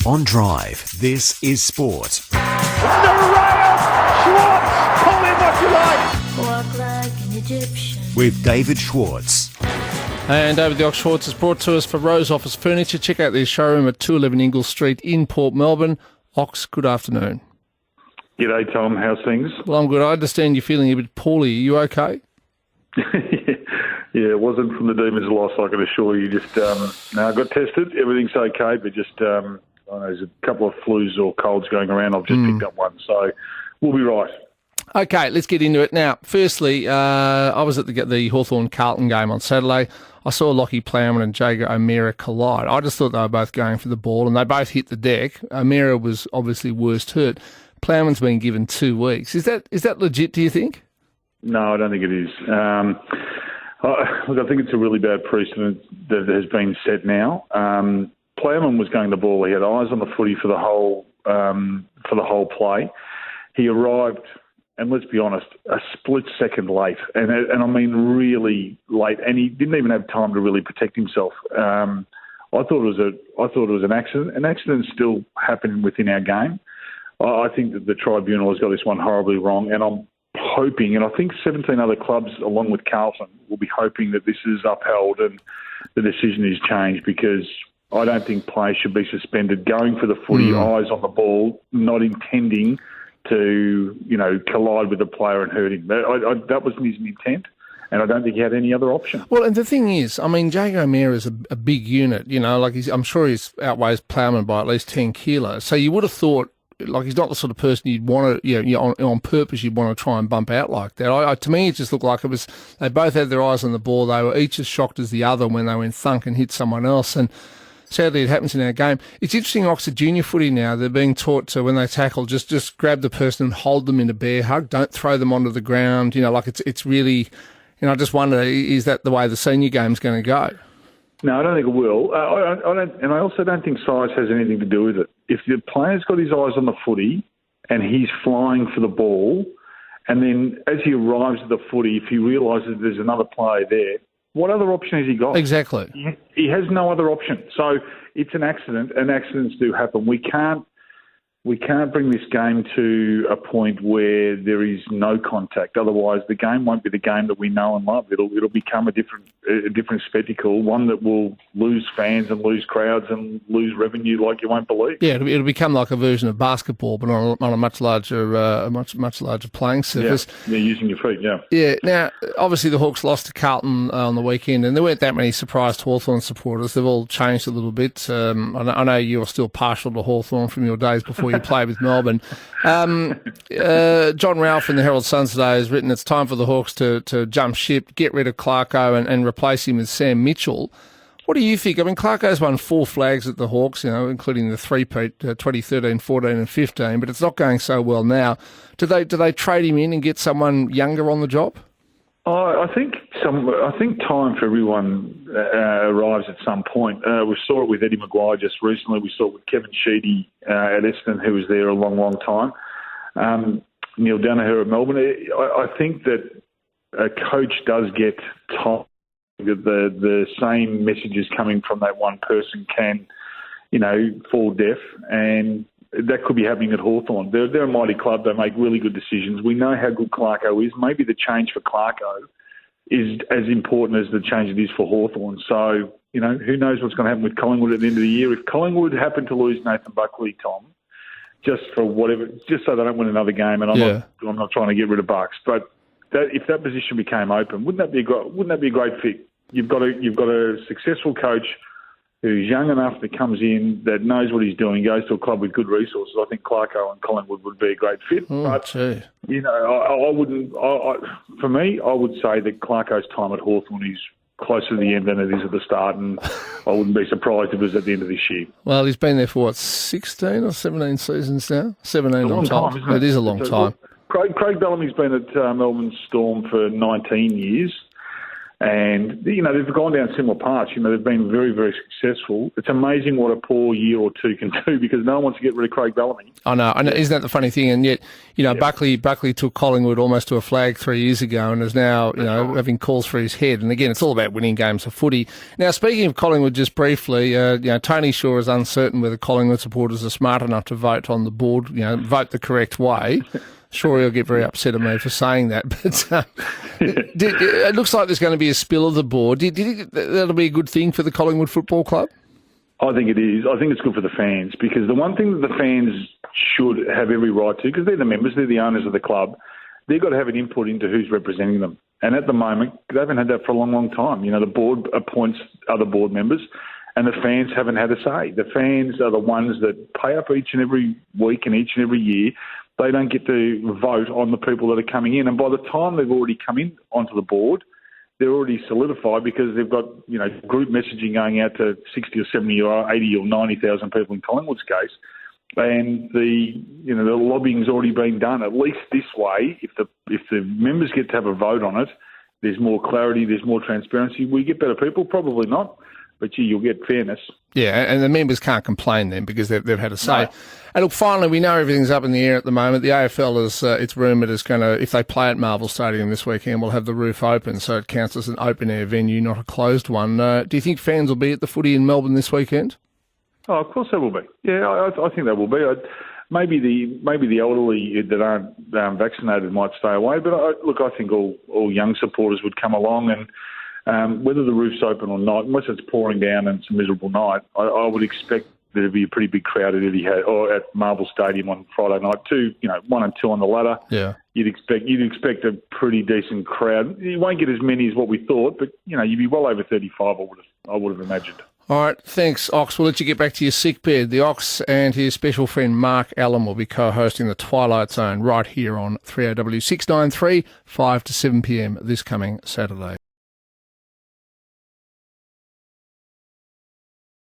On Drive, this is Sport. Naraya, Schwartz, call him what you like. Walk like an Egyptian. With David Schwartz. And David the Ox Schwartz is brought to us for Rose Office Furniture. Check out their showroom at 211 Ingle Street in Port Melbourne. Ox, good afternoon. G'day, Tom. How's things? Well, I'm good. I understand you're feeling a bit poorly. Are you okay? Yeah, it wasn't from the Demons loss, I can assure you. Just, no, I got tested. Everything's okay, but just, I don't know, there's a couple of flus or colds going around. I've just picked up one, so we'll be right. Okay, let's get into it. Now, firstly, I was at the Hawthorn-Carlton game on Saturday. I saw Lockie Plowman and Jago O'Meara collide. I just thought they were both going for the ball, and they both hit the deck. O'Meara was obviously worst hurt. Plowman's been given 2 weeks. Is that legit, do you think? No, I don't think it is. Look, I think it's a really bad precedent that has been set now. Plowman was going the ball. He had eyes on the footy for the whole play. He arrived, and let's be honest, a split second late, and I mean really late, and he didn't even have time to really protect himself. I thought it was an accident. An accident still happening within our game. I think that the tribunal has got this one horribly wrong, and I'm hoping, and I think 17 other clubs, along with Carlton, will be hoping that this is upheld and the decision is changed, because I don't think players should be suspended going for the footy, eyes on the ball, not intending to, collide with the player and hurt him. That wasn't his intent, and I don't think he had any other option. Well, and the thing is, I mean, Jago O'Meara is a big unit, I'm sure he outweighs Plowman by at least 10 kilos. So you would have thought, he's not the sort of person you'd want to, on purpose you'd want to try and bump out like that. To me, it just looked like they both had their eyes on the ball. They were each as shocked as the other when they went thunk and hit someone else. And sadly, it happens in our game. It's interesting, Oxford junior footy now, they're being taught to, when they tackle, just grab the person and hold them in a bear hug. Don't throw them onto the ground. It's really, I just wonder, is that the way the senior game's going to go? No, I don't think it will. I don't, and I also don't think size has anything to do with it. If the player's got his eyes on the footy and he's flying for the ball, and then as he arrives at the footy, if he realises there's another player there, what other option has he got? Exactly. He has no other option. So it's an accident, and accidents do happen. We can't bring this game to a point where there is no contact. Otherwise, the game won't be the game that we know and love. It'll become a different spectacle, one that will lose fans and lose crowds and lose revenue like you won't believe. Yeah, it'll become like a version of basketball, but on a much larger, much larger playing surface. Yeah, using your feet. Yeah. Yeah. Now, obviously, the Hawks lost to Carlton on the weekend, and there weren't that many surprised Hawthorn supporters. They've all changed a little bit. I know you're still partial to Hawthorn from your days before you played with Melbourne. John Ralph in the Herald Sun today has written it's time for the Hawks to jump ship, get rid of Clarko and replace him with Sam Mitchell. What do you think? I mean, Clarko's won 4 flags at the Hawks, including the three-peat 2013, 14 and 15, but it's not going so well now. Do they trade him in and get someone younger on the job? I think time for everyone arrives at some point. We saw it with Eddie Maguire just recently. We saw it with Kevin Sheedy at Essendon, who was there a long, long time. Neil Danaher at Melbourne. I think that a coach does get tired. The same messages coming from that one person can, fall deaf, and that could be happening at Hawthorn. They're a mighty club. They make really good decisions. We know how good Clarko is. Maybe the change for Clarko is as important as the change it is for Hawthorn. So, who knows what's going to happen with Collingwood at the end of the year. If Collingwood happen to lose Nathan Buckley, Tom, just so they don't win another game, and I'm not trying to get rid of Bucks, but if that position became open, wouldn't that be a great fit? You've got a successful coach who's young enough, that comes in, that knows what he's doing, goes to a club with good resources. I think Clarko and Collingwood would be a great fit. I wouldn't. For me, I would say that Clarko's time at Hawthorn is closer to the end than it is at the start, and I wouldn't be surprised if it was at the end of this year. Well, he's been there for 16 or 17 seasons now? 17 long time, isn't it? It is a long time. Craig Bellamy's been at Melbourne Storm for 19 years. And, they've gone down similar paths. They've been very, very successful. It's amazing what a poor year or two can do because no one wants to get rid of Craig Bellamy. I know. Isn't that the funny thing? And yet, Buckley took Collingwood almost to a flag 3 years ago and is now, having calls for his head. And again, it's all about winning games of footy. Now, speaking of Collingwood, just briefly, Tony Shaw is uncertain whether Collingwood supporters are smart enough to vote on the board, vote the correct way. Sure, he'll get very upset at me for saying that, but it looks like there's going to be a spill of the board. Do you think that'll be a good thing for the Collingwood Football Club? I think it is. I think it's good for the fans because the one thing that the fans should have every right to, because they're the members, they're the owners of the club, they've got to have an input into who's representing them. And at the moment, they haven't had that for a long, long time. The board appoints other board members and the fans haven't had a say. The fans are the ones that pay up each and every week and each and every year. They don't get to vote on the people that are coming in. And by the time they've already come in onto the board, they're already solidified because they've got, group messaging going out to 60 or 70 or 80 or 90,000 people in Collingwood's case. And the lobbying's already been done. At least this way, if the members get to have a vote on it, there's more clarity, there's more transparency. We get better people? Probably not. But you'll get fairness. Yeah, and the members can't complain then because they've had a say. No. And look, finally, we know everything's up in the air at the moment. The AFL is, it's rumoured, is going to, if they play at Marvel Stadium this weekend, will have the roof open, so it counts as an open-air venue, not a closed one. Do you think fans will be at the footy in Melbourne this weekend? Oh, of course they will be. Yeah, I think they will be. Maybe the elderly that aren't vaccinated might stay away, but I think all young supporters would come along and whether the roof's open or not, unless it's pouring down and it's a miserable night, I would expect there to be a pretty big crowd at Marvel Stadium on Friday night. 1 and 2 on the ladder. Yeah, you'd expect a pretty decent crowd. You won't get as many as what we thought, but you'd be well over 35. I would have imagined. All right, thanks, Ox. We'll let you get back to your sick bed. The Ox and his special friend Mark Allen will be co-hosting the Twilight Zone right here on 3AW 693, 5 to 7 p.m. this coming Saturday.